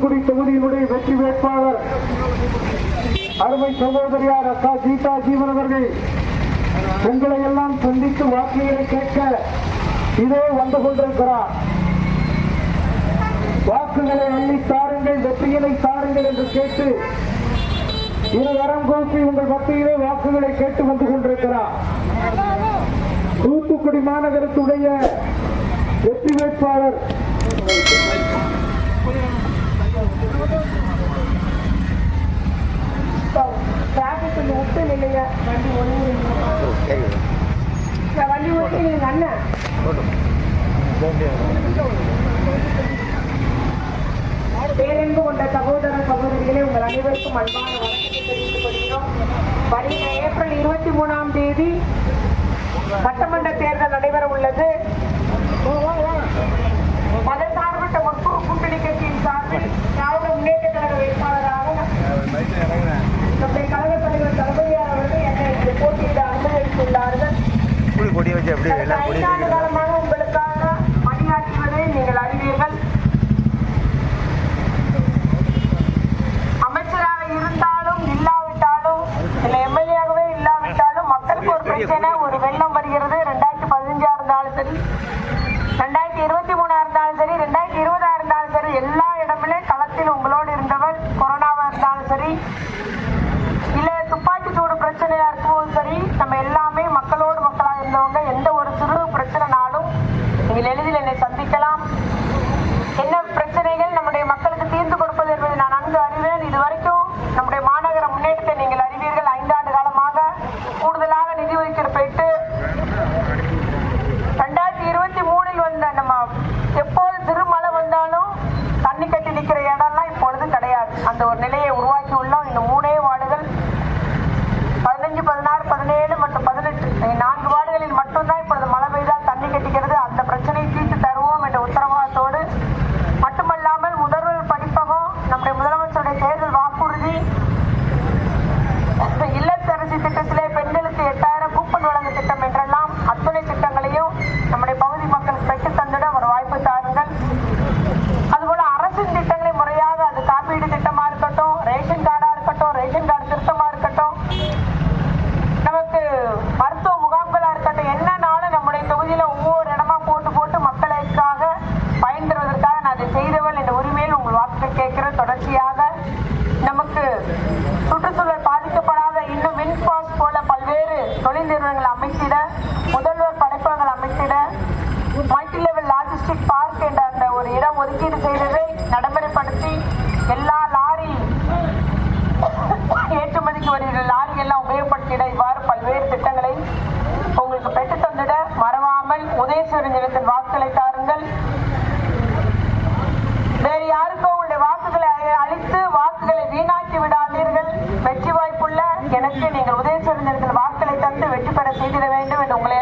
தூத்துக்குடி தொகுதியினுடைய வெற்றி வேட்பாளர் அருமை சகோதரியார் அக்கா கீதா ஜீவன் அவர்கள் உங்களை எல்லாம் சந்தித்து வாக்குகளை கேட்க இதோ வந்து கொண்டிருக்கிறார். வாக்குகளை அள்ளி தாருங்கள், வெற்றிகளை தாருங்கள் என்று கேட்டு இருவரம் கூப்பி உங்கள் மத்தியிலே வாக்குகளை கேட்டு வந்து கொண்டிருக்கிறார். தூத்துக்குடி மாநகரத்துடைய வெற்றி வேட்பாளர் விட்டு நிலைய வண்டி வண்டி ஓட்டி அண்ணன் பேரன்பு கொண்ட சகோதர சகோதரிகளே, உங்கள் அனைவருக்கும் அன்பான வணக்கத்தை தெரிவித்துக் கொள்கிறோம். வருகிற ஏப்ரல் 23ஆம் தேதி சட்டமன்ற தேர்தல் நடைபெற உள்ளது. மதசார்பற்ற முற்போக்கு கூட்டணி கட்சியின் சார்பில் திராவிட முன்னேற்ற கழக வேட்பாளராக நம்முடைய கழக தலைவர் தளபதியார் அவர்கள் என்னை போட்டியிட அனுமதித்துள்ளார்கள். 5 ஆண்டு காலமாக உங்களுக்காக பணியாற்றுவதை நீங்கள் அறிவீர்கள். அமைச்சராக இருந்தாலும் இல்லாவிட்டாலும், இல்ல எம்எல்ஏவே இல்லாவிட்டாலும் மக்களுக்கு ஒரு பிரச்சனை, ஒரு வெள்ளம் வருகிறது. 2015 இருந்தாலும் சரி, 2023 இருந்தாலும் சரி, 2020 இருந்தாலும் சரி, எல்லா இடமிலே களத்தில் உங்களோடு இருந்தவர். கொரோனாவா இருந்தாலும் சரி, இல்ல துப்பாக்கி சூடு பிரச்சனையா இருக்கவும் சரி, நம்ம எல்லாமே மக்களோடு மக்களாக இருந்தவங்க. எந்த ஒரு சிறு பிரச்சனைனாலும் நீங்கள் எளிதில் என்னை சந்திக்கலாம். என்ன பிரச்சனைகள் நம்முடைய மக்களுக்கு தீர்ந்து கொடுப்பது என்பதை நான் நன்கு அறிவேன். இதுவரைக்கும் நம்முடைய மாநகர முன்னேற்றத்தை நீங்கள் அறிவீர்கள். 5 ஆண்டு காலமாக கூடுதலாக நிதி ஒதுக்கீடு போயிட்டு 2023 வந்த நம்ம எப்போது சிறுமழை வந்தாலும் தண்ணி கட்டி நிற்கிற இடம்லாம் இப்பொழுது கிடையாது. அந்த ஒரு நிலையை உருவாக்கி உள்ளோம். இந்த 3 வார்டுகள் 15, 16, 17 மற்றும் 18 4 வார்டுகளில் மட்டும்தான் இப்பொழுது மழை பெய்தால் தண்ணி கட்டிக்கிறது. அந்த பிரச்சனையை தீர்த்து தருவோம் என்ற உத்தரவாதத்தோடு மட்டுமல்லாமல் முதல்வர் படிப்பகம், நம்முடைய முதலமைச்சருடைய தேர்தல் வாக்குறுதி, இல்லத்தரசி திட்டத்திலே பெண்களுக்கு 8000 கூப்பன் வழங்கும் திட்டம் என்றெல்லாம் அத்தனை திட்டங்களையும் நம்முடைய பகுதி மக்களுக்கு பெற்று தந்திட ஒரு வாய்ப்பு தாருங்கள். அதுபோல அரசின் திட்டங்களை முறையாக, அது காப்பீடு திட்டமா இருக்கட்டும், ரேஷன் கார்டா இருக்கட்டும், ரேஷன் கார்டு திருத்தமா இருக்கட்டும், நமக்கு மருத்துவ முகாம்களா இருக்கட்டும், என்னன்னாலும் நம்முடைய தொகுதியில ஒவ்வொரு இடமா போட்டு போட்டு மக்களுக்காக பயன்பெறுவதற்காக நான் அதை செய்தவள் என்ற உரிமையில் உங்கள் வாக்குகள் கேட்கிற தொடர்ச்சியாக நமக்கு சுற்றுச்சூழல் பாதிக்கப்படாத இன்னும் வின்பாஸ் போல பல்வேறு தொழில் நிறுவனங்கள் அமைத்திட, முதல்வர் படைப்பகங்கள் அமைத்திட, மல்டி லெவல் லாஜிஸ்டிக் பார்க் என்ற அந்த ஒரு இடம் ஒதுக்கீடு செய்ததை நடைமுறைப்படுத்தி எல்லா லாரி ஏற்றுமதிக்கு வருகிற லாரி எல்லாம் உபயோகப்படுத்திட, இவ்வாறு பல்வேறு திட்டங்களை உங்களுக்கு பெற்று தந்திட மறவாமல் உதயசூரியன் நிலத்தில் வாக்குகளை தாருங்கள். வேறு யாருக்கும் உங்களுடைய வாக்குகளை அளித்து வாக்குகளை வீணாக்கி விடாதீர்கள். வெற்றி வாய்ப்புள்ள எனக்கு நீங்கள் உதயசூரியன் நிலத்தில் வாக்குகளை தந்து வெற்றி பெற செய்திட வேண்டும் என்று உங்களை